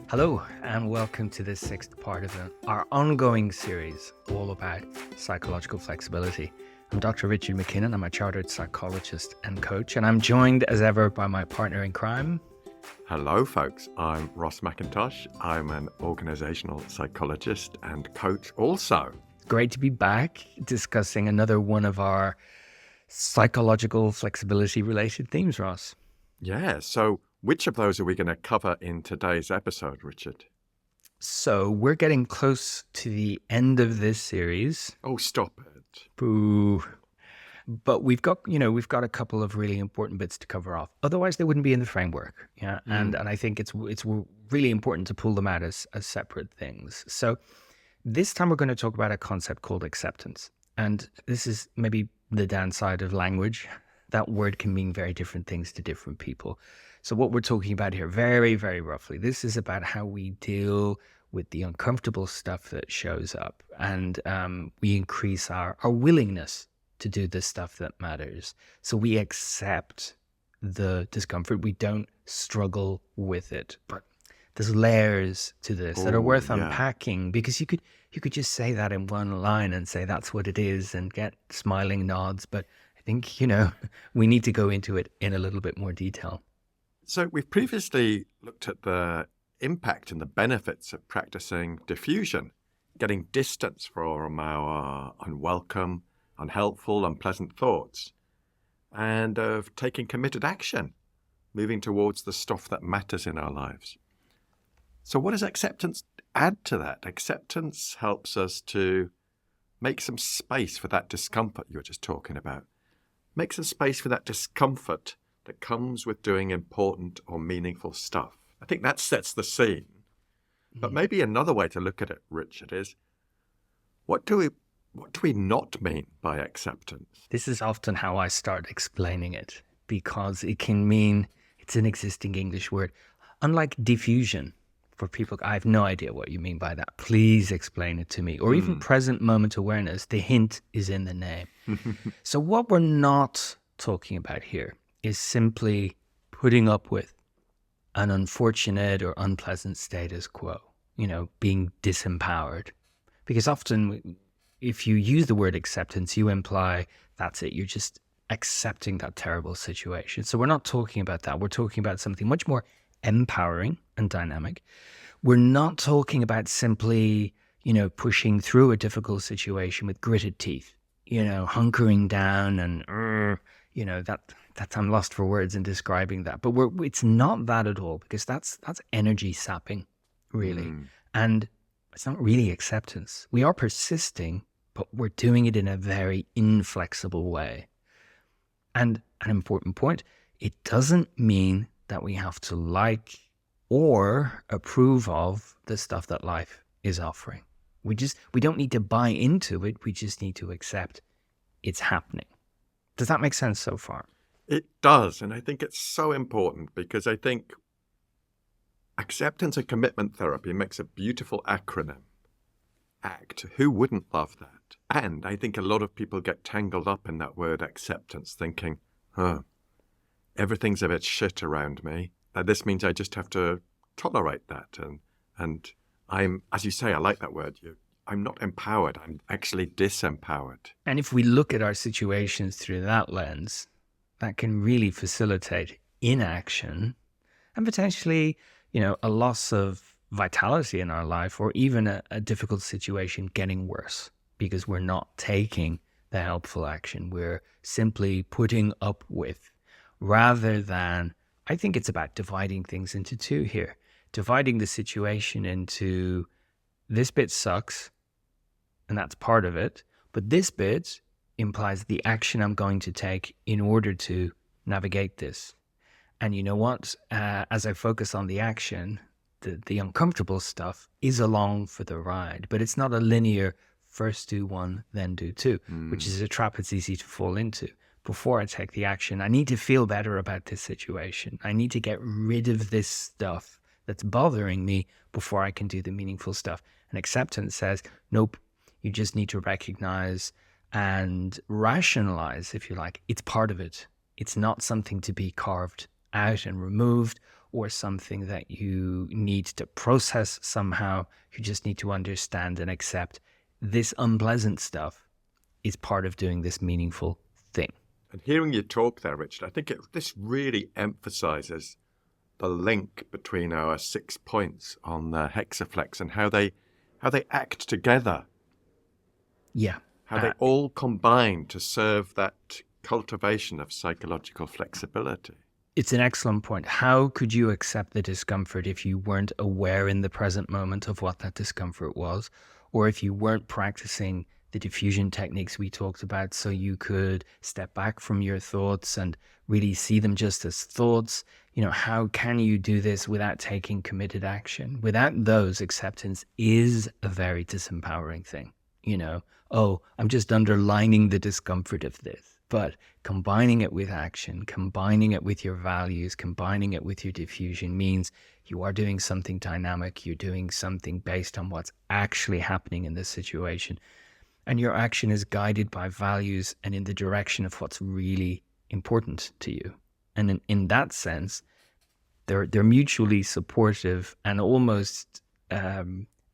Hello, and welcome to this sixth part of our ongoing series all about psychological flexibility. I'm Dr. Richard McKinnon. I'm a chartered psychologist and coach, and I'm joined as ever by my partner in crime. Hello, folks. I'm Ross McIntosh. I'm an organizational psychologist and coach also. Great to be back discussing another one of our psychological flexibility related themes, Ross. Yeah, so which of those are we going to cover in today's episode, Richard? So we're getting close to the end of this series. Oh, stop it. Boo. But we've got a couple of really important bits to cover off. Otherwise, they wouldn't be in the framework. Yeah, and I think it's really important to pull them out as separate things. So this time we're going to talk about a concept called acceptance, and this is maybe the downside of language. That word can mean very different things to different people. So what we're talking about here, very, very roughly, this is about how we deal with the uncomfortable stuff that shows up, and we increase our willingness to do the stuff that matters. So we accept the discomfort. We don't struggle with it. But there's layers to this that are worth unpacking, because you could just say that in one line and say that's what it is and get smiling nods. But I think, we need to go into it in a little bit more detail. So we've previously looked at the impact and the benefits of practicing diffusion, getting distance from our unwelcome, unhelpful, unpleasant thoughts, and of taking committed action, moving towards the stuff that matters in our lives. So what does acceptance add to that? Acceptance helps us to make some space for that discomfort you were just talking about. Make some space for that discomfort that comes with doing important or meaningful stuff. I think that sets the scene. But maybe another way to look at it, Richard, is what do we not mean by acceptance? This is often how I start explaining it, because it can mean it's an existing English word. Unlike diffusion, for people, I have no idea what you mean by that. Please explain it to me. Or even present moment awareness, the hint is in the name. So what we're not talking about here is simply putting up with an unfortunate or unpleasant status quo, being disempowered. Because often if you use the word acceptance, you imply that's it. You're just accepting that terrible situation. So we're not talking about that. We're talking about something much more empowering and dynamic. We're not talking about simply, pushing through a difficult situation with gritted teeth, hunkering down and, that's I'm lost for words in describing that. But it's not that at all, because that's energy sapping, really. And it's not really acceptance. We are persisting, but we're doing it in a very inflexible way. And an important point, it doesn't mean that we have to like or approve of the stuff that life is offering. We don't need to buy into it. We just need to accept it's happening. Does that make sense so far? It does. And I think it's so important, because I think acceptance and commitment therapy makes a beautiful acronym. ACT. Who wouldn't love that? And I think a lot of people get tangled up in that word acceptance, thinking, everything's a bit shit around me. This means I just have to tolerate that. And I'm, as you say, I like that word. I'm not empowered. I'm actually disempowered. And if we look at our situations through that lens, that can really facilitate inaction and potentially, a loss of vitality in our life, or even a difficult situation getting worse, because we're not taking the helpful action. We're simply putting up with, rather than, I think it's about dividing things into two here. Dividing the situation into, this bit sucks, and that's part of it, but this bit implies the action I'm going to take in order to navigate this. And you know what? As I focus on the action, the uncomfortable stuff is along for the ride, but it's not a linear first do one, then do two, which is a trap it's easy to fall into. Before I take the action, I need to feel better about this situation. I need to get rid of this stuff that's bothering me before I can do the meaningful stuff. And acceptance says, nope, you just need to recognize and rationalize, if you like, it's part of it. It's not something to be carved out and removed, or something that you need to process somehow. You just need to understand and accept this unpleasant stuff is part of doing this meaningful thing. And hearing you talk there, Richard, I think this really emphasizes the link between our 6 points on the hexaflex and how they act together. Yeah. How they all combine to serve that cultivation of psychological flexibility. It's an excellent point. How could you accept the discomfort if you weren't aware in the present moment of what that discomfort was, or if you weren't practicing the diffusion techniques we talked about so you could step back from your thoughts and really see them just as thoughts? How can you do this without taking committed action? Without those, acceptance is a very disempowering thing. Oh, I'm just underlining the discomfort of this. But combining it with action, combining it with your values, combining it with your diffusion means you are doing something dynamic. You're doing something based on what's actually happening in this situation. And your action is guided by values and in the direction of what's really important to you. And in that sense, they're mutually supportive, and almost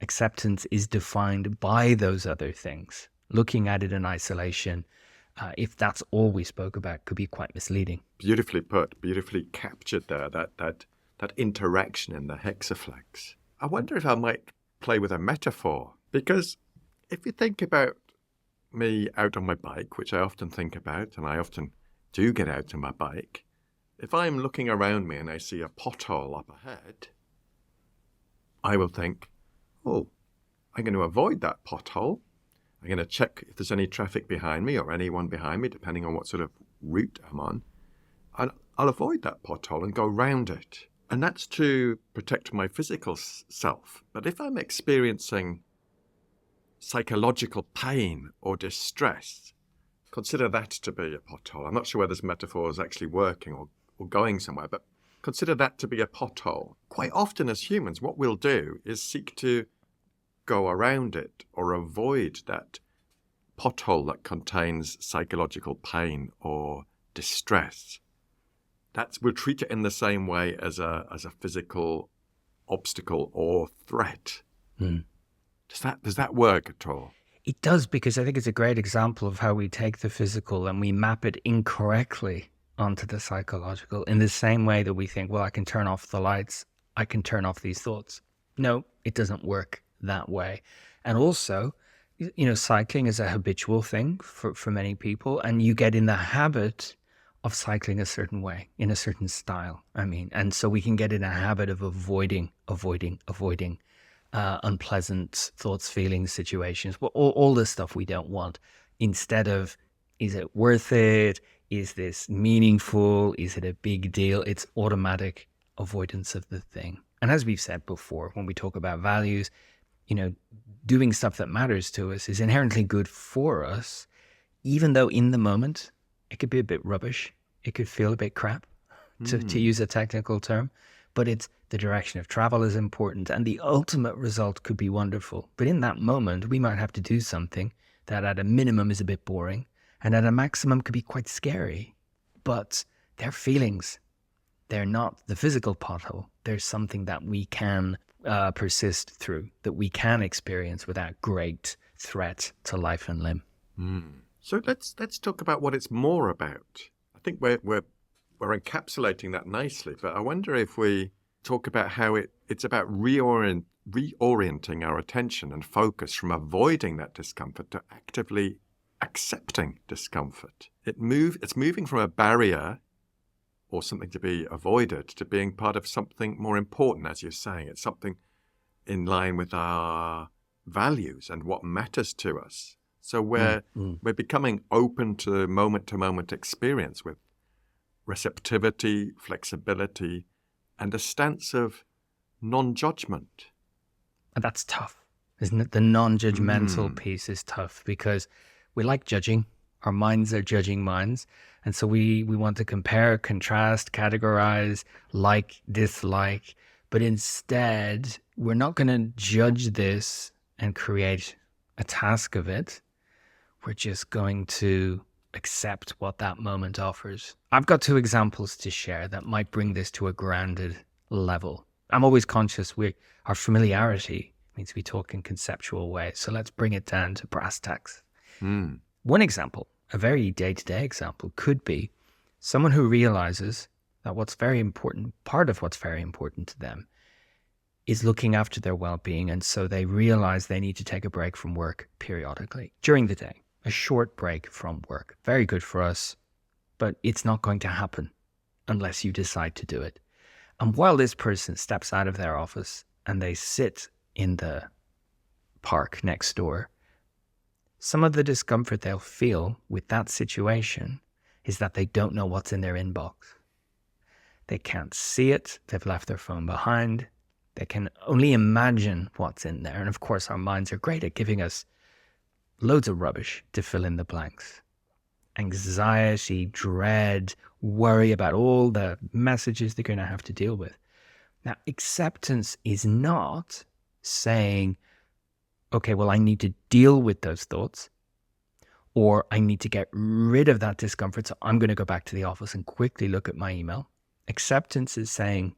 acceptance is defined by those other things. Looking at it in isolation, if that's all we spoke about, could be quite misleading. Beautifully put, beautifully captured there, that interaction in the hexaflex. I wonder if I might play with a metaphor, because if you think about me out on my bike, which I often think about, and I often do get out on my bike, if I'm looking around me and I see a pothole up ahead, I will think, oh, I'm going to avoid that pothole. I'm going to check if there's any traffic behind me or anyone behind me, depending on what sort of route I'm on. And I'll avoid that pothole and go round it. And that's to protect my physical self. But if I'm experiencing psychological pain or distress, consider that to be a pothole. I'm not sure whether this metaphor is actually working or going somewhere, but consider that to be a pothole. Quite often as humans, what we'll do is seek to go around it or avoid that pothole that contains psychological pain or distress. We'll treat it in the same way as a physical obstacle or threat. Mm. Does that work at all? It does, because I think it's a great example of how we take the physical and we map it incorrectly onto the psychological, in the same way that we think, well, I can turn off the lights, I can turn off these thoughts. No, it doesn't work that way. And also, cycling is a habitual thing for many people, and you get in the habit of cycling a certain way, in a certain style. And so we can get in a habit of avoiding unpleasant thoughts, feelings, situations, all the stuff we don't want, instead of, is it worth it? Is this meaningful? Is it a big deal? It's automatic avoidance of the thing. And as we've said before, when we talk about values, doing stuff that matters to us is inherently good for us, even though in the moment it could be a bit rubbish. It could feel a bit crap, to use a technical term, but it's the direction of travel is important, and the ultimate result could be wonderful. But in that moment, we might have to do something that at a minimum is a bit boring, and at a maximum could be quite scary. But they're feelings. They're not the physical pothole. There's something that we can persist through, that we can experience without great threat to life and limb. So let's talk about what it's more about. I think we're encapsulating that nicely, but I wonder if we talk about how it's about reorienting our attention and focus from avoiding that discomfort to actively accepting discomfort. It's moving from a barrier or something to be avoided to being part of something more important, as you're saying. It's something in line with our values and what matters to us. So we're becoming open to moment experience with receptivity, flexibility, and a stance of non-judgment. And that's tough, isn't it? The non-judgmental piece is tough, because we like judging. Our minds are judging minds. And so we want to compare, contrast, categorize, like, dislike. But instead, we're not going to judge this and create a task of it. We're just going to accept what that moment offers. I've got two examples to share that might bring this to a grounded level. I'm always conscious our familiarity means we talk in conceptual ways. So let's bring it down to brass tacks. Mm. One example, a very day-to-day example, could be someone who realizes that what's very important, part of what's very important to them, is looking after their well-being. And so they realize they need to take a break from work periodically during the day, a short break from work. Very good for us, but it's not going to happen unless you decide to do it. And while this person steps out of their office and they sit in the park next door, some of the discomfort they'll feel with that situation is that they don't know what's in their inbox. They can't see it. They've left their phone behind. They can only imagine what's in there. And of course, our minds are great at giving us loads of rubbish to fill in the blanks. Anxiety, dread, worry about all the messages they're going to have to deal with. Now, acceptance is not saying, okay, well, I need to deal with those thoughts, or I need to get rid of that discomfort, so I'm going to go back to the office and quickly look at my email. Acceptance is saying,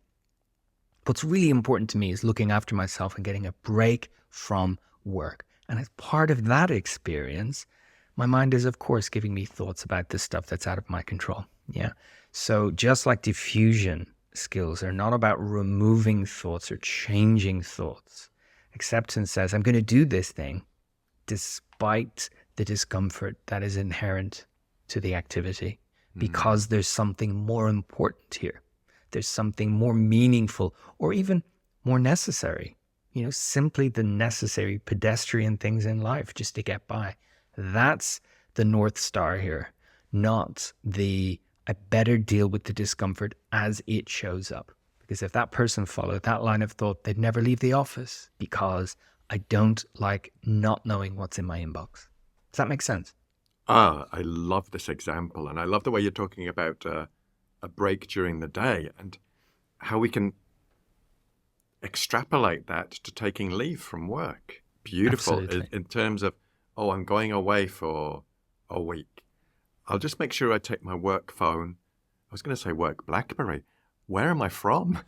what's really important to me is looking after myself and getting a break from work. And as part of that experience, my mind is, of course, giving me thoughts about this stuff that's out of my control. Yeah. So just like diffusion skills are not about removing thoughts or changing thoughts, acceptance says, I'm going to do this thing despite the discomfort that is inherent to the activity, because there's something more important here. There's something more meaningful or even more necessary, simply the necessary pedestrian things in life just to get by. That's the North Star here, not I better deal with the discomfort as it shows up. Because if that person followed that line of thought, they'd never leave the office, because I don't like not knowing what's in my inbox. Does that make sense? I love this example. And I love the way you're talking about a break during the day and how we can extrapolate that to taking leave from work. Beautiful. In terms of, I'm going away for a week. I'll just make sure I take my work phone. I was going to say work BlackBerry. Where am I from?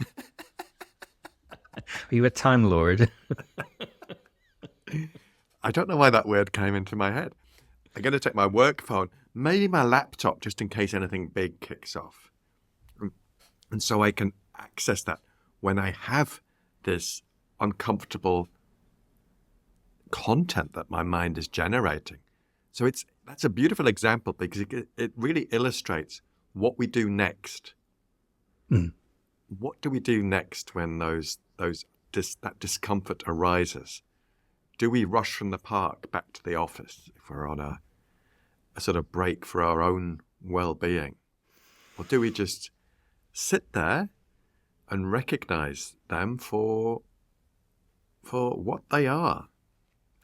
Are you a Time Lord? I don't know why that word came into my head. I'm going to take my work phone, maybe my laptop, just in case anything big kicks off. And so I can access that when I have this uncomfortable content that my mind is generating. So that's a beautiful example, because it really illustrates what we do next. What do we do next when that discomfort arises? Do we rush from the park back to the office if we're on a sort of break for our own well-being? Or do we just sit there and recognize them for what they are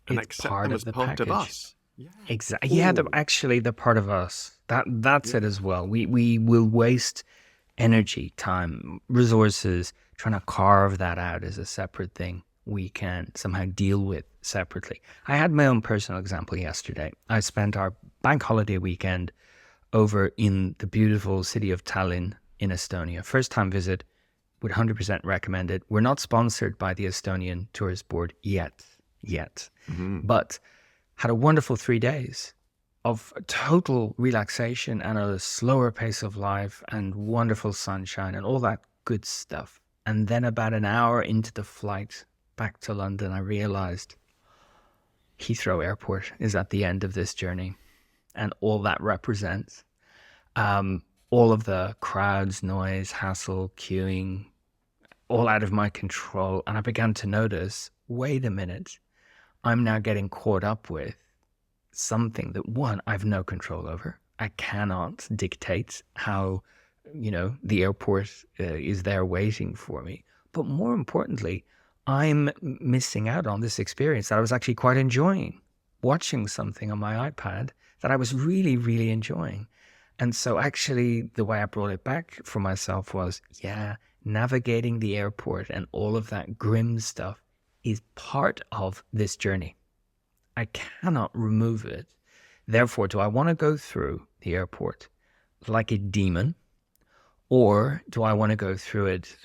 and accept them as part of us? Yeah. Exactly. Yeah, actually, they're part of us. That's it as well. We will waste energy, time, resources trying to carve that out as a separate thing we can somehow deal with separately. I had my own personal example yesterday. I spent our bank holiday weekend over in the beautiful city of Tallinn in Estonia. First time visit, would 100% recommend it. We're not sponsored by the Estonian Tourist Board yet, but had a wonderful 3 days of total relaxation and a slower pace of life and wonderful sunshine and all that good stuff. And then about an hour into the flight back to London, I realized Heathrow Airport is at the end of this journey, and all that represents. All of the crowds, noise, hassle, queuing, all out of my control. And I began to notice, wait a minute, I'm now getting caught up with something that, one, I've no control over. I cannot dictate how, the airport is there waiting for me. But more importantly, I'm missing out on this experience that I was actually quite enjoying, watching something on my iPad that I was really, really enjoying. And so actually the way I brought it back for myself was, navigating the airport and all of that grim stuff is part of this journey. I cannot remove it. Therefore, do I want to go through the airport like a demon, or do I want to go through it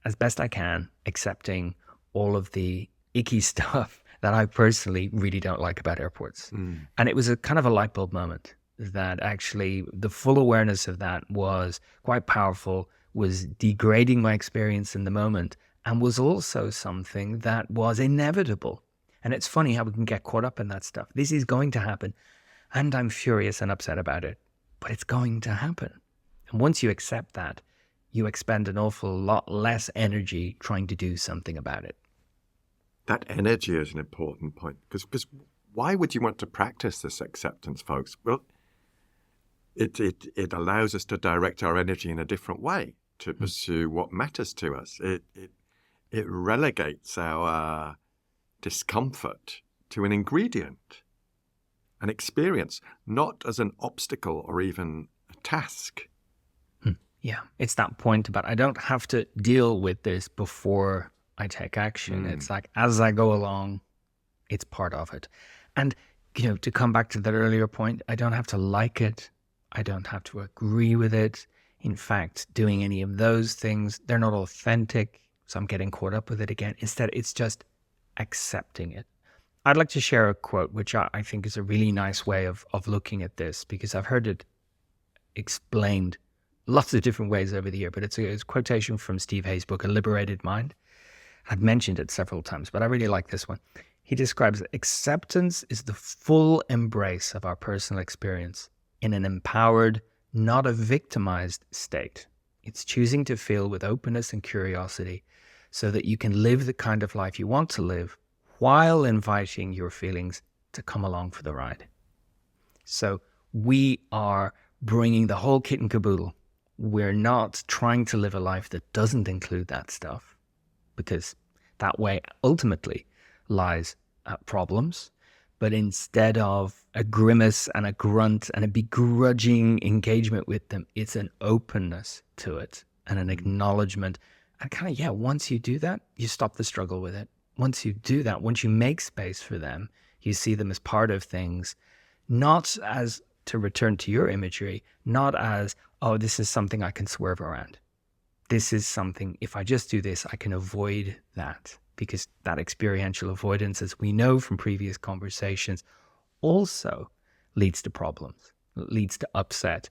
as best I can, accepting all of the icky stuff that I personally really don't like about airports? And it was a kind of a light bulb moment that actually the full awareness of that was quite powerful, was degrading my experience in the moment, and was also something that was inevitable. And it's funny how we can get caught up in that stuff. This is going to happen, and I'm furious and upset about it, but it's going to happen. And once you accept that, you expend an awful lot less energy trying to do something about it. That energy is an important point, because why would you want to practice this acceptance, folks? Well, it allows us to direct our energy in a different way to pursue what matters to us. It relegates our discomfort to an ingredient, an experience, not as an obstacle or even a task. Yeah, it's that point about I don't have to deal with this before I take action. It's like as I go along, it's part of it. And, to come back to that earlier point, I don't have to like it. I don't have to agree with it. In fact, doing any of those things, they're not authentic. So I'm getting caught up with it again. Instead, it's just accepting it. I'd like to share a quote, which I think is a really nice way of looking at this, because I've heard it explained lots of different ways over the year, but it's a quotation from Steve Hayes' book, A Liberated Mind. I've mentioned it several times, but I really like this one. He describes acceptance is the full embrace of our personal experience in an empowered, not a victimized state. It's choosing to feel with openness and curiosity so that you can live the kind of life you want to live while inviting your feelings to come along for the ride. So we are bringing the whole kit and caboodle. We're not trying to live a life that doesn't include that stuff, because that way ultimately lies problems. But instead of a grimace and a grunt and a begrudging engagement with them, it's an openness to it and an acknowledgement. And once you do that, you stop the struggle with it. Once you do that, once you make space for them, you see them as part of things, not as, to return to your imagery, not as, oh, this is something I can swerve around. This is something, if I just do this, I can avoid that. Because that experiential avoidance, as we know from previous conversations, also leads to problems, leads to upset,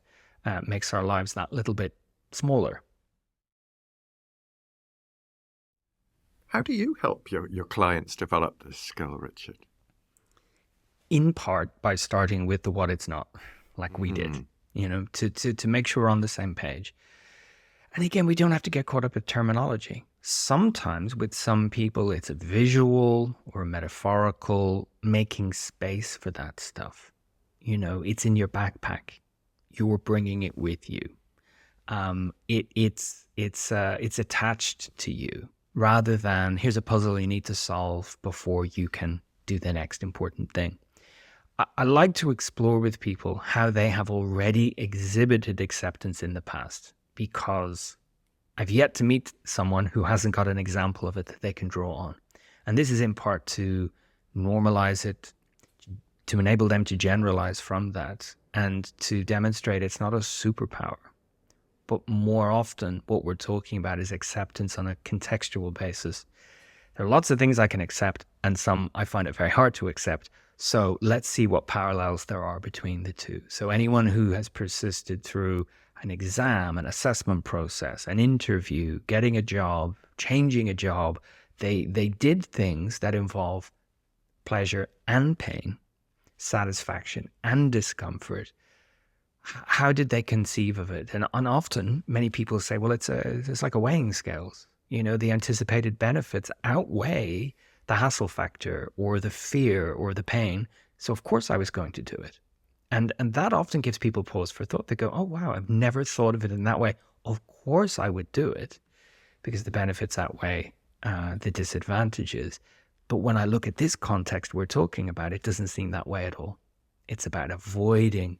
makes our lives that little bit smaller. How do you help your clients develop this skill, Richard? In part by starting with the what it's not, like we did, to make sure we're on the same page. And again, we don't have to get caught up with terminology. Sometimes with some people, it's a visual or a metaphorical, making space for that stuff. It's in your backpack. You're bringing it with you. It's attached to you, rather than here's a puzzle you need to solve before you can do the next important thing. I like to explore with people how they have already exhibited acceptance in the past, because I've yet to meet someone who hasn't got an example of it that they can draw on. And this is in part to normalize it, to enable them to generalize from that, and to demonstrate it's not a superpower. But more often, what we're talking about is acceptance on a contextual basis. There are lots of things I can accept, and some I find it very hard to accept. So let's see what parallels there are between the two. So anyone who has persisted through an exam, an assessment process, an interview, getting a job, changing a job, they did things that involve pleasure and pain, satisfaction and discomfort. How did they conceive of it? And often many people say, well, it's like a weighing scales. The anticipated benefits outweigh the hassle factor or the fear or the pain. So of course I was going to do it. And that often gives people pause for thought. They go, oh, wow, I've never thought of it in that way. Of course I would do it, because the benefits outweigh the disadvantages. But when I look at this context we're talking about, it doesn't seem that way at all. It's about avoiding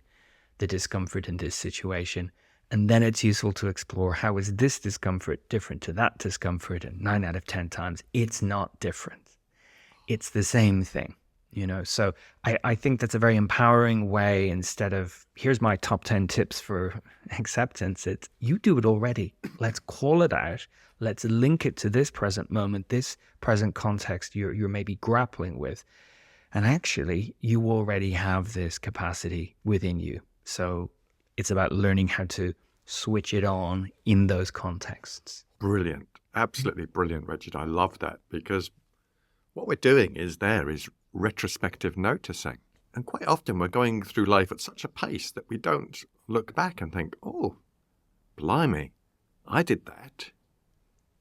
the discomfort in this situation. And then it's useful to explore, how is this discomfort different to that discomfort? And 9 out of 10 times, it's not different. It's the same thing. So I think that's a very empowering way. Instead of, here's my top 10 tips for acceptance, it's, you do it already. Let's call it out. Let's link it to this present moment, this present context you're maybe grappling with. And actually, you already have this capacity within you. So it's about learning how to switch it on in those contexts. Brilliant. Absolutely brilliant, Richard. I love that, because what we're doing is retrospective noticing. And quite often we're going through life at such a pace that we don't look back and think, oh, blimey, I did that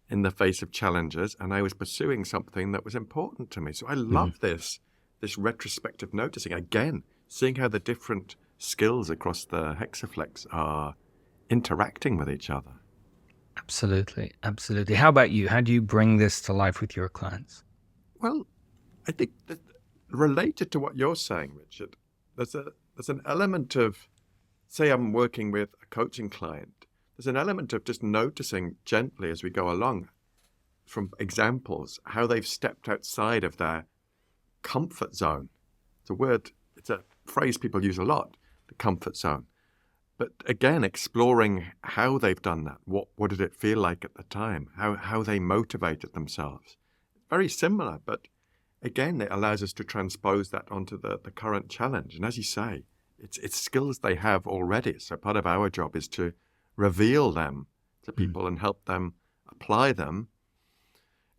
in the face of challenges, and I was pursuing something that was important to me. So I love this retrospective noticing. Again, seeing how the different skills across the hexaflex are interacting with each other. Absolutely. Absolutely. How about you? How do you bring this to life with your clients? Well, I think that related to what you're saying, Richard, there's an element of, say I'm working with a coaching client, there's an element of just noticing gently as we go along from examples how they've stepped outside of their comfort zone. It's a phrase people use a lot, the comfort zone. But again, exploring how they've done that. What did it feel like at the time? How they motivated themselves. Very similar, but again, it allows us to transpose that onto the current challenge. And as you say, it's skills they have already. So part of our job is to reveal them to people and help them apply them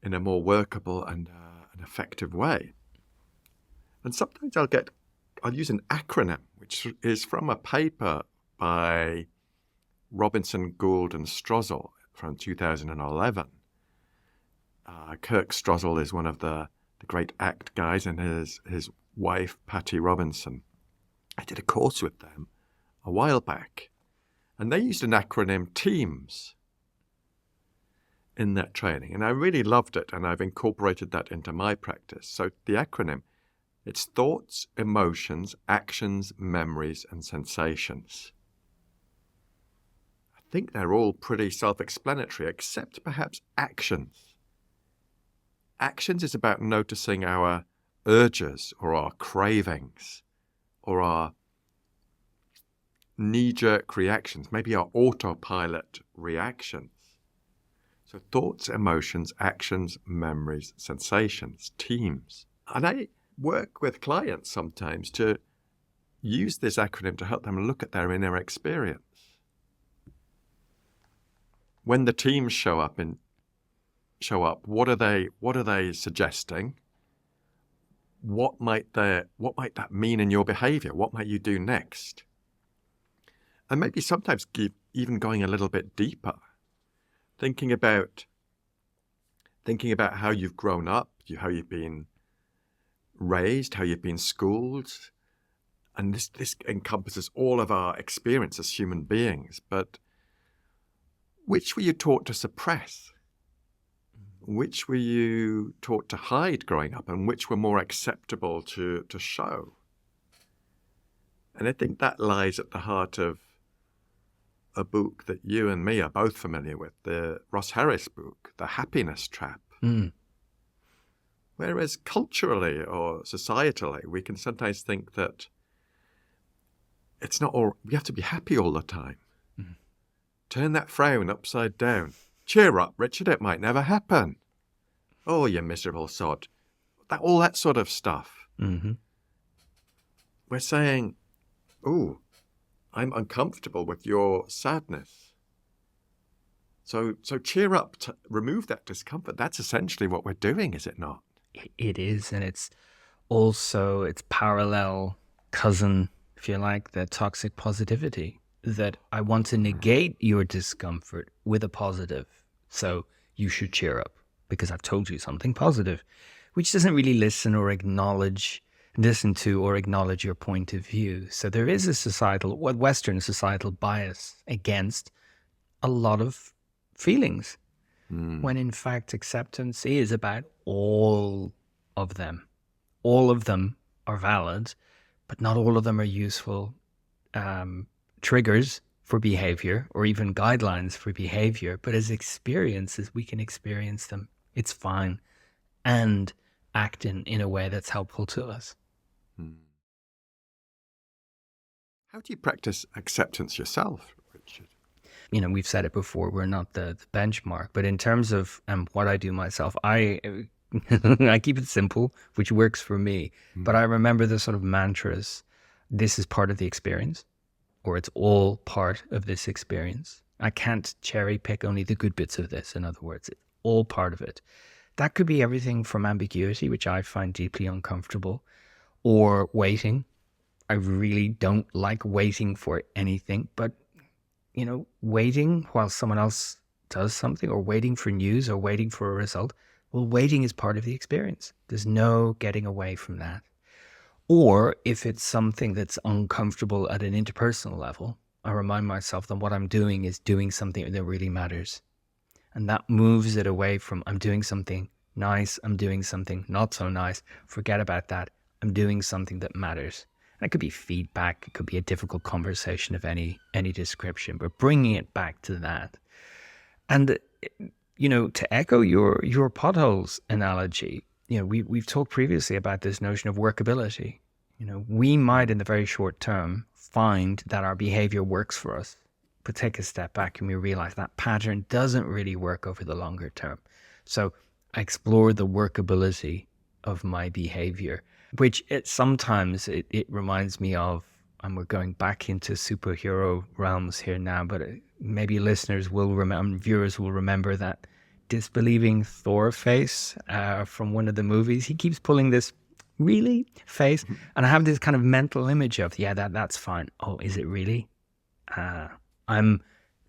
in a more workable and an effective way. And sometimes I'll use an acronym, which is from a paper by Robinson, Gould, and Strozzle from 2011. Kirk Strozzle is one of the great ACT guys, and his wife, Patty Robinson. I did a course with them a while back, and they used an acronym TEAMS in that training, and I really loved it, and I've incorporated that into my practice. So the acronym, it's thoughts, emotions, actions, memories, and sensations. I think they're all pretty self-explanatory, except perhaps actions. Actions is about noticing our urges or our cravings or our knee-jerk reactions, maybe our autopilot reactions. So thoughts, emotions, actions, memories, sensations, teams. And I work with clients sometimes to use this acronym to help them look at their inner experience. When the teams show up, what are they suggesting? What might that mean in your behavior? What might you do next? And maybe sometimes even going a little bit deeper, thinking about how you've grown up, how you've been raised, how you've been schooled. And this encompasses all of our experience as human beings, but which were you taught to suppress? Which were you taught to hide growing up, and which were more acceptable to show? And I think that lies at the heart of a book that you and me are both familiar with, the Ross Harris book, The Happiness Trap. Whereas culturally or societally, we can sometimes think that we have to be happy all the time. Turn that frown upside down. Cheer up, Richard, it might never happen. Oh, you miserable sod. All that sort of stuff. Mm-hmm. We're saying, oh, I'm uncomfortable with your sadness. So cheer up, remove that discomfort. That's essentially what we're doing, is it not? It is, and it's also its parallel cousin, if you like, the toxic positivity, that I want to negate your discomfort with a positive. So you should cheer up because I've told you something positive, which doesn't really listen to or acknowledge your point of view. So there is a Western societal bias against a lot of feelings, when in fact acceptance is about all of them. All of them are valid, but not all of them are useful triggers for behavior or even guidelines for behavior. But as experiences, we can experience them. It's fine. And act in a way that's helpful to us. Hmm. How do you practice acceptance yourself, Richard? We've said it before, we're not the benchmark, but in terms of what I do myself, I I keep it simple, which works for me. But I remember the sort of mantras: this is part of the experience, or it's all part of this experience. I can't cherry pick only the good bits of this. In other words, it's all part of it. That could be everything from ambiguity, which I find deeply uncomfortable, or waiting. I really don't like waiting for anything, but waiting while someone else does something, or waiting for news, or waiting for a result. Well, waiting is part of the experience. There's no getting away from that. Or if it's something that's uncomfortable at an interpersonal level, I remind myself that what I'm doing is doing something that really matters. And that moves it away from I'm doing something nice, I'm doing something not so nice. Forget about that. I'm doing something that matters. And it could be feedback, it could be a difficult conversation of any description, but bringing it back to that. And to echo your potholes analogy, we've talked previously about this notion of workability. We might in the very short term find that our behavior works for us, but take a step back and we realize that pattern doesn't really work over the longer term. So I explore the workability of my behavior, which sometimes it reminds me of, and we're going back into superhero realms here now, but maybe listeners will remember, viewers will remember that disbelieving Thor face from one of the movies. He keeps pulling this really face, and I have this kind of mental image of, yeah, that's fine. Oh, is it really? I'm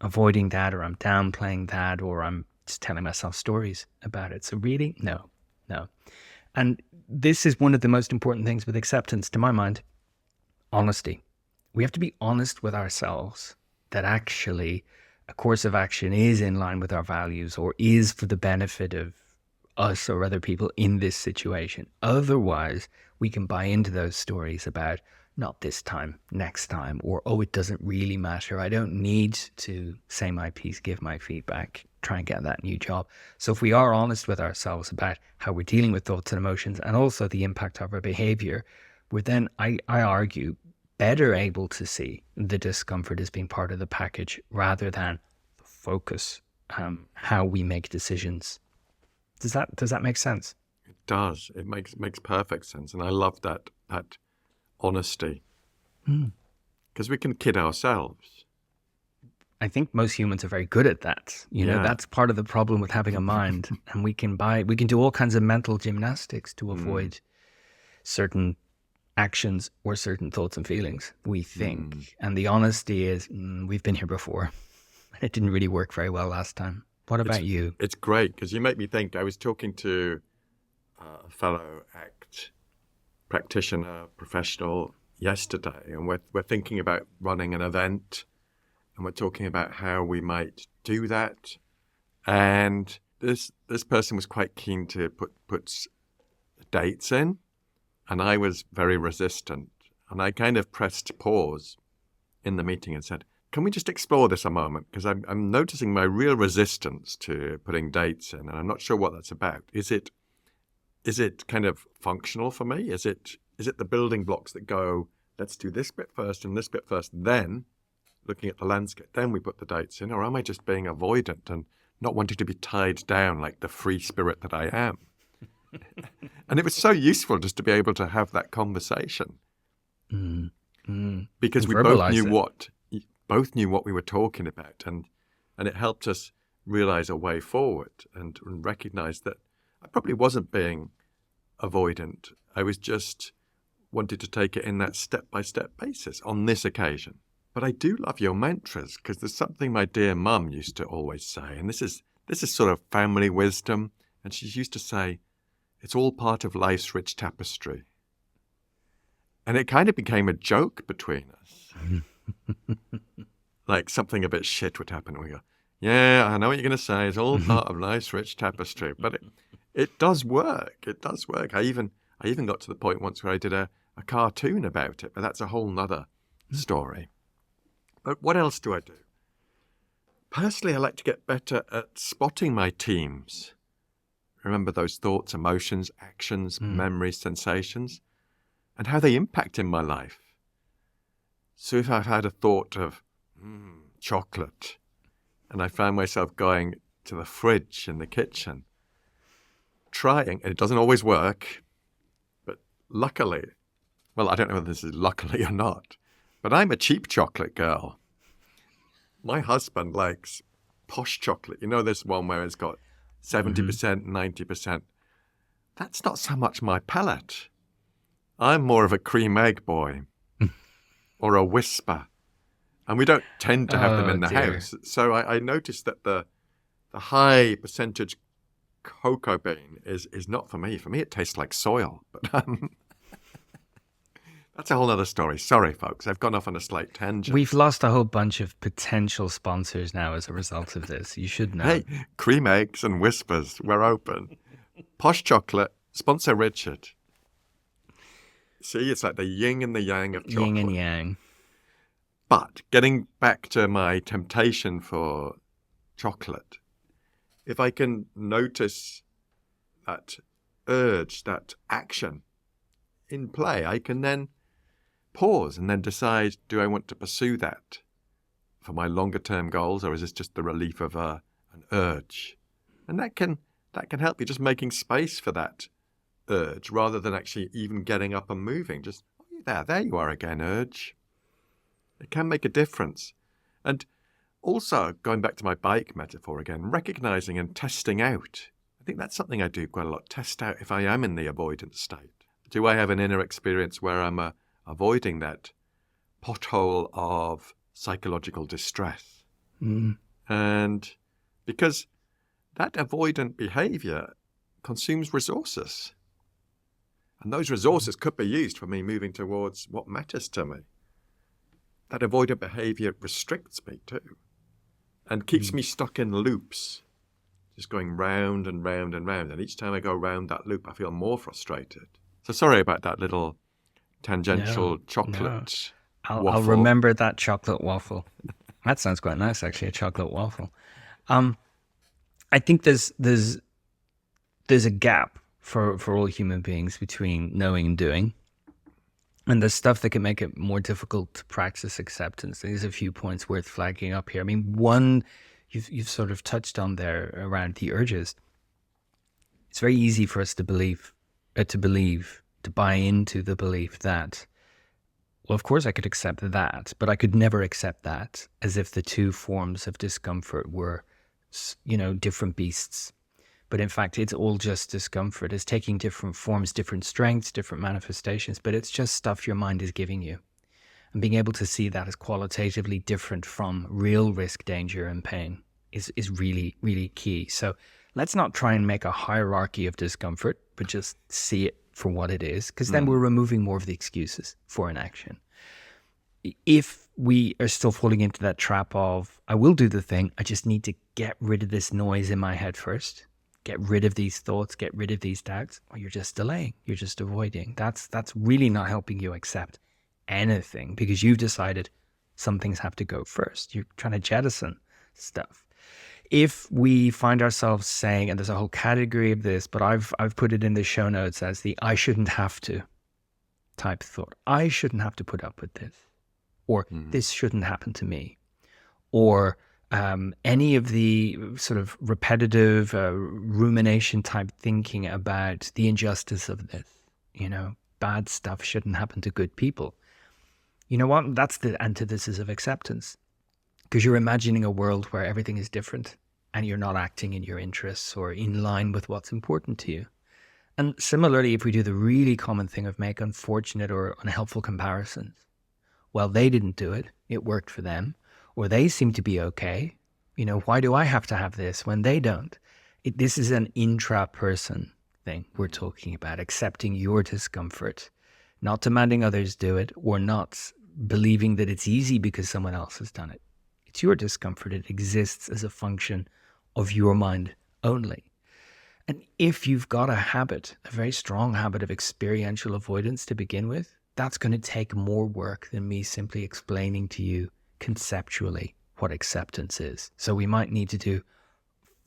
avoiding that, or I'm downplaying that, or I'm just telling myself stories about it. So really, no. And this is one of the most important things with acceptance, to my mind: honesty. We have to be honest with ourselves that actually a course of action is in line with our values, or is for the benefit of us or other people in this situation. Otherwise, we can buy into those stories about not this time, next time, or, oh, it doesn't really matter. I don't need to say my piece, give my feedback, try and get that new job. So if we are honest with ourselves about how we're dealing with thoughts and emotions, and also the impact of our behavior, we're then, I argue, better able to see the discomfort as being part of the package, rather than the focus how we make decisions. Does that make sense? It does. It makes perfect sense, and I love that honesty, because we can kid ourselves. I think most humans are very good at that. That's part of the problem with having a mind, and we can do all kinds of mental gymnastics to avoid certain actions or certain thoughts and feelings, we think. And the honesty is, we've been here before. It didn't really work very well last time. What about you? It's great, because you make me think. I was talking to a fellow ACT practitioner, professional, yesterday, and we're thinking about running an event, and we're talking about how we might do that. And this person was quite keen to put dates in, and I was very resistant. And I kind of pressed pause in the meeting and said, can we just explore this a moment? Because I'm noticing my real resistance to putting dates in, and I'm not sure what that's about. Is it kind of functional for me? Is it the building blocks that go, let's do this bit first and this bit first, then looking at the landscape, then we put the dates in? Or am I just being avoidant and not wanting to be tied down like the free spirit that I am? And it was so useful just to be able to have that conversation. Because we both knew what we were talking about, and it helped us realize a way forward and recognize that I probably wasn't being avoidant. I was just wanted to take it in that step-by-step basis on this occasion. But I do love your mantras, because there's something my dear mum used to always say, and this is sort of family wisdom, and she used to say, it's all part of life's rich tapestry. And it kind of became a joke between us. Like something a bit shit would happen, and we go, yeah, I know what you're going to say. It's all part of life's rich tapestry. But it does work. It does work. I even got to the point once where I did a cartoon about it, but that's a whole nother story. But what else do I do? Personally, I like to get better at spotting my teams. Remember those thoughts, emotions, actions, memories, sensations. and how they impact in my life. So if I've had a thought of chocolate, and I found myself going to the fridge in the kitchen, trying, and it doesn't always work, but luckily, well, I don't know whether this is luckily or not, but I'm a cheap chocolate girl. My husband likes posh chocolate. You know, this one where it's got 70%, 90%. That's not so much my palate. I'm more of a cream egg boy or a whisper. And we don't tend to have them in the house. So I noticed that the high percentage cocoa bean is not for me. For me, it tastes like soil. But that's a whole other story. Sorry, folks. I've gone off on a slight tangent. We've lost a whole bunch of potential sponsors now as a result of this. You should know. Hey, cream eggs and whispers. We're open. Posh chocolate. Sponsor Richard. See, it's like the yin and the yang of chocolate. Yin and yang. But getting back to my temptation for chocolate, if I can notice that urge, that action in play, I can then pause and then decide, do I want to pursue that for my longer term goals, or is this just the relief of an urge? And that can help you, just making space for that urge rather than actually even getting up and moving. Just, oh, there you are again, urge. It can make a difference. And also, going back to my bike metaphor again, recognizing and testing out. I think that's something I do quite a lot. Test out if I am in the avoidance state. Do I have an inner experience where I'm avoiding that pothole of psychological distress? And because that avoidant behavior consumes resources. And those resources could be used for me moving towards what matters to me. That avoidant behavior restricts me too and keeps me stuck in loops, just going round and round and round. And each time I go round that loop, I feel more frustrated. So sorry about that little tangential chocolate waffle. I'll remember that chocolate waffle. That sounds quite nice, actually, a chocolate waffle. I think there's a gap for all human beings between knowing and doing. And there's stuff that can make it more difficult to practice acceptance. There's a few points worth flagging up here. I mean, one you've sort of touched on there around the urges. It's very easy for us to buy into the belief that, well, of course I could accept that, but I could never accept that, as if the two forms of discomfort were, different beasts. But in fact, it's all just discomfort. It's taking different forms, different strengths, different manifestations, but it's just stuff your mind is giving you. And being able to see that as qualitatively different from real risk, danger, and pain is really, really key. So let's not try and make a hierarchy of discomfort, but just see it for what it is, because then we're removing more of the excuses for inaction. If we are still falling into that trap of, I will do the thing, I just need to get rid of this noise in my head first, get rid of these thoughts, get rid of these doubts, or you're just delaying, you're just avoiding. That's really not helping you accept anything, because you've decided some things have to go first. You're trying to jettison stuff. If we find ourselves saying, and there's a whole category of this, but I've put it in the show notes as the I shouldn't have to type thought. I shouldn't have to put up with this, or this shouldn't happen to me, or any of the sort of repetitive rumination type thinking about the injustice of this, bad stuff shouldn't happen to good people. You know what? That's the antithesis of acceptance, because you're imagining a world where everything is different and you're not acting in your interests or in line with what's important to you. And similarly, if we do the really common thing of make unfortunate or unhelpful comparisons, well, they didn't do it, it worked for them, or they seem to be okay. Why do I have to have this when they don't? This is an intra-person thing we're talking about, accepting your discomfort, not demanding others do it, or not believing that it's easy because someone else has done it. It's your discomfort. It exists as a function of your mind only. And if you've got a habit, a very strong habit of experiential avoidance to begin with, that's going to take more work than me simply explaining to you conceptually what acceptance is. So we might need to do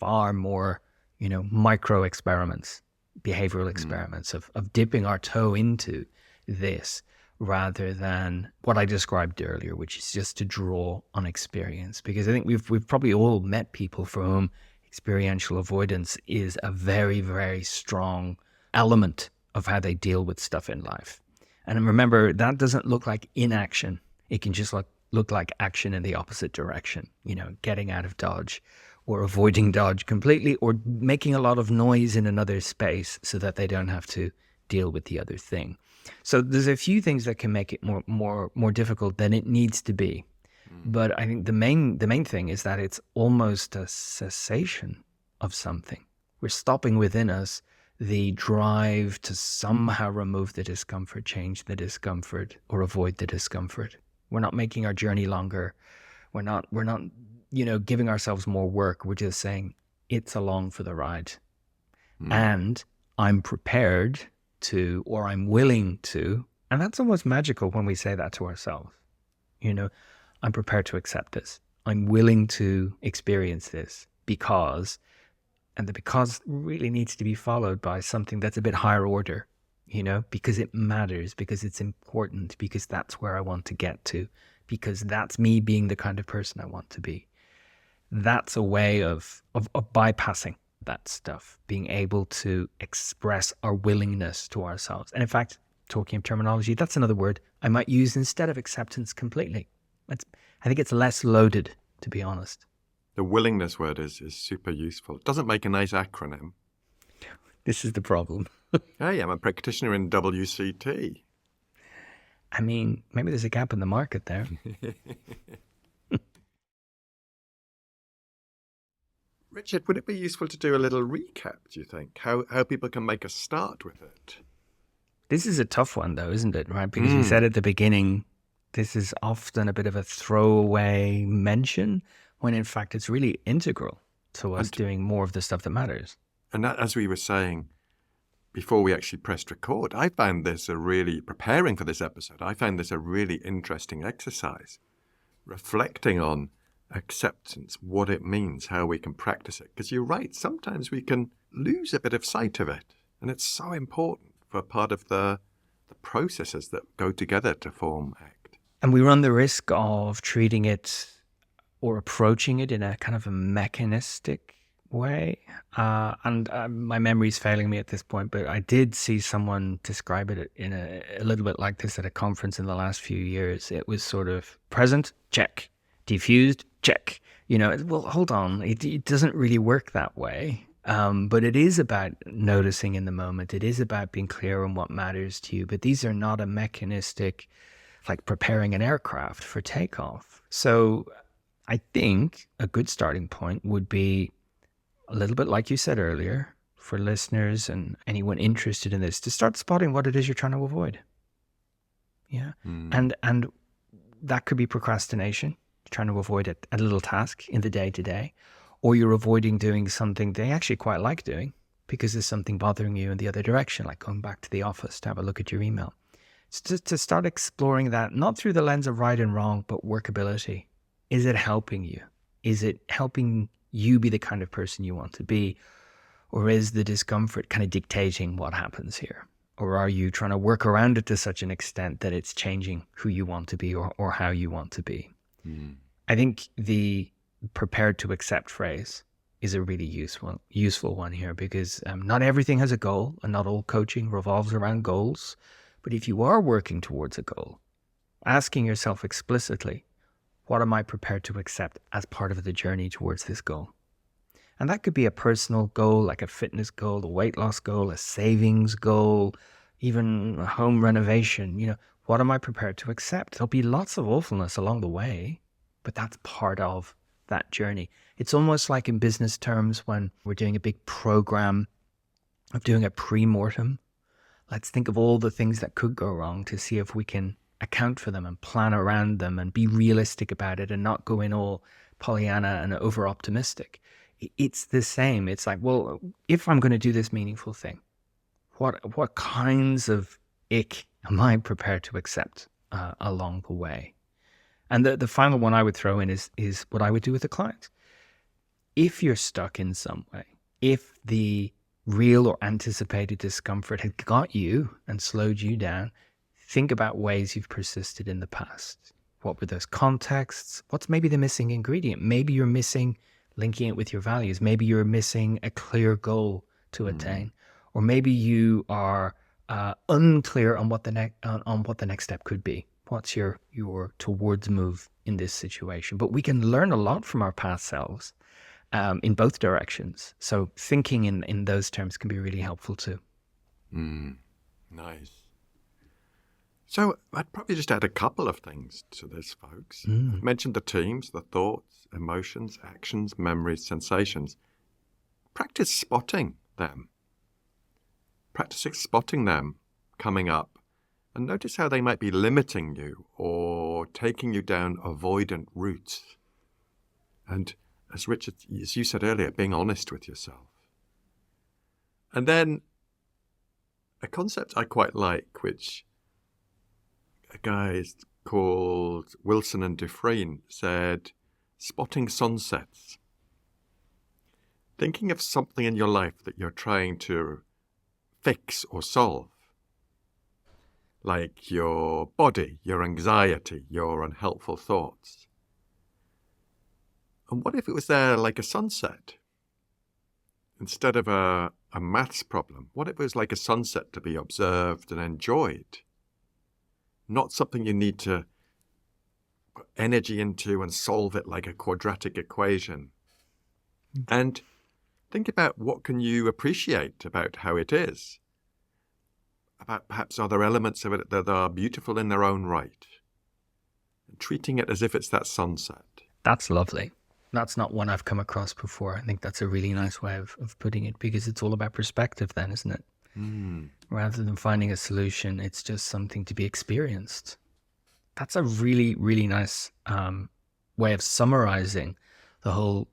far more, micro experiments, behavioral experiments of dipping our toe into this, rather than what I described earlier, which is just to draw on experience. Because I think we've probably all met people for whom experiential avoidance is a very, very strong element of how they deal with stuff in life. And remember, that doesn't look like inaction. It can just look like action in the opposite direction, getting out of dodge or avoiding dodge completely, or making a lot of noise in another space so that they don't have to deal with the other thing. So there's a few things that can make it more difficult than it needs to be. But I think the main thing is that it's almost a cessation of something. We're stopping within us the drive to somehow remove the discomfort, change the discomfort, or avoid the discomfort. We're not making our journey longer. We're not giving ourselves more work. We're just saying it's along for the ride. And I'm prepared to, or I'm willing to, and that's almost magical when we say that to ourselves. I'm prepared to accept this. I'm willing to experience this because, and the because really needs to be followed by something that's a bit higher order, because it matters, because it's important, because that's where I want to get to, because that's me being the kind of person I want to be. That's a way of bypassing that stuff, being able to express our willingness to ourselves. And in fact, talking of terminology, that's another word I might use instead of acceptance completely. I think it's less loaded, to be honest. The willingness word is super useful. It doesn't make a nice acronym. This is the problem. Hey, I'm a practitioner in WCT. I mean, maybe there's a gap in the market there. Richard, would it be useful to do a little recap, do you think? How people can make a start with it? This is a tough one, though, isn't it? Right? Because we said at the beginning, this is often a bit of a throwaway mention, when in fact it's really integral to us doing more of the stuff that matters. And that, as we were saying before we actually pressed record, I found this preparing for this episode, I found this a really interesting exercise, reflecting on acceptance, what it means, how we can practice it. Because you're right, sometimes we can lose a bit of sight of it. And it's so important for part of the processes that go together to form ACT. And we run the risk of treating it or approaching it in a kind of a mechanistic way. And my memory's failing me at this point, but I did see someone describe it in a little bit like this at a conference in the last few years. It was sort of present, check. Diffused, check. Well, hold on. It doesn't really work that way. But it is about noticing in the moment. It is about being clear on what matters to you. But these are not a mechanistic, like preparing an aircraft for takeoff. So I think a good starting point would be a little bit like you said earlier, for listeners and anyone interested in this, to start spotting what it is you're trying to avoid. Yeah. And that could be procrastination. Trying to avoid a little task in the day-to-day, or you're avoiding doing something they actually quite like doing because there's something bothering you in the other direction, like going back to the office to have a look at your email. It's just to start exploring that, not through the lens of right and wrong, but workability. Is it helping you? Is it helping you be the kind of person you want to be? Or is the discomfort kind of dictating what happens here? Or are you trying to work around it to such an extent that it's changing who you want to be or how you want to be? I think the prepared to accept phrase is a really useful one here, because not everything has a goal, and not all coaching revolves around goals. But if you are working towards a goal, asking yourself explicitly, what am I prepared to accept as part of the journey towards this goal? And that could be a personal goal, like a fitness goal, a weight loss goal, a savings goal, even a home renovation. What am I prepared to accept? There'll be lots of awfulness along the way, but that's part of that journey. It's almost like in business terms when we're doing a big program of doing a pre-mortem. Let's think of all the things that could go wrong to see if we can account for them and plan around them and be realistic about it and not go in all Pollyanna and over-optimistic. It's the same. It's like, well, if I'm going to do this meaningful thing, what kinds of ick am I prepared to accept along the way? And the final one I would throw in is what I would do with a client. If you're stuck in some way, if the real or anticipated discomfort had got you and slowed you down, think about ways you've persisted in the past. What were those contexts? What's maybe the missing ingredient? Maybe you're missing linking it with your values. Maybe you're missing a clear goal to attain, or maybe you are unclear on what the next step could be. What's your towards move in this situation? But we can learn a lot from our past selves in both directions. So thinking in those terms can be really helpful too. Nice. So I'd probably just add a couple of things to this, folks. I've mentioned the teams, the thoughts, emotions, actions, memories, sensations. Practice spotting them. Practicing spotting them coming up, and notice how they might be limiting you or taking you down avoidant routes. And as you said earlier, being honest with yourself. And then a concept I quite like, which a guy called Wilson and Dufresne said, spotting sunsets. Thinking of something in your life that you're trying to fix or solve, like your body, your anxiety, your unhelpful thoughts. And what if it was there like a sunset? Instead of a maths problem, what if it was like a sunset to be observed and enjoyed? Not something you need to put energy into and solve it like a quadratic equation. And think about what can you appreciate about how it is. About perhaps other elements of it that are beautiful in their own right. And treating it as if it's that sunset. That's lovely. That's not one I've come across before. I think that's a really nice way of putting it, because it's all about perspective then, isn't it? Rather than finding a solution, it's just something to be experienced. That's a really, really nice way of summarizing the whole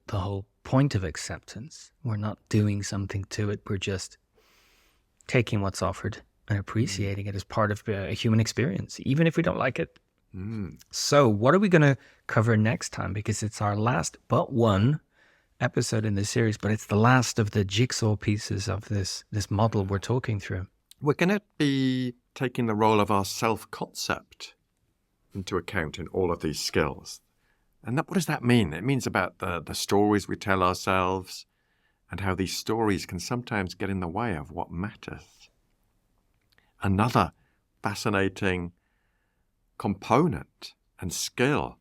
point of acceptance. We're not doing something to it. We're just taking what's offered and appreciating it as part of a human experience, even if we don't like it. So what are we going to cover next time? Because it's our last but one episode in this series, but it's the last of the jigsaw pieces of this model we're talking through. We're going to be taking the role of our self-concept into account in all of these skills. And what does that mean? It means about the stories we tell ourselves and how these stories can sometimes get in the way of what matters. Another fascinating component and skill,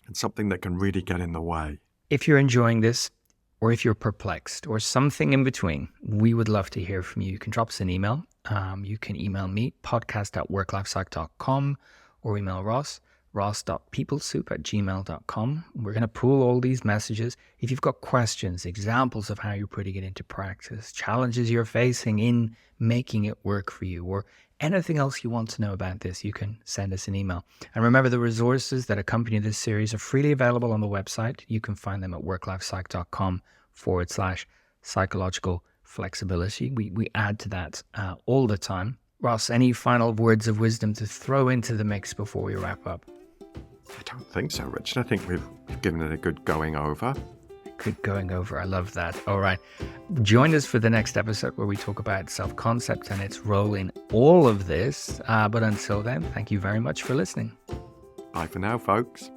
and something that can really get in the way. If you're enjoying this, or if you're perplexed, or something in between, we would love to hear from you. You can drop us an email. You can email me, podcast@worklifepsych.com, or email ross.peoplesoup@gmail.com. We're going to pool all these messages. If you've got questions, examples of how you're putting it into practice, challenges you're facing in making it work for you, or anything else you want to know about this, you can send us an email. And remember, the resources that accompany this series are freely available on the website. You can find them at worklifepsych.com/psychological flexibility. We add to that all the time. Ross, any final words of wisdom to throw into the mix before we wrap up? I don't think so, Richard. I think we've given it a good going over. Good going over. I love that. All right. Join us for the next episode where we talk about self-concept and its role in all of this. But until then, thank you very much for listening. Bye for now, folks.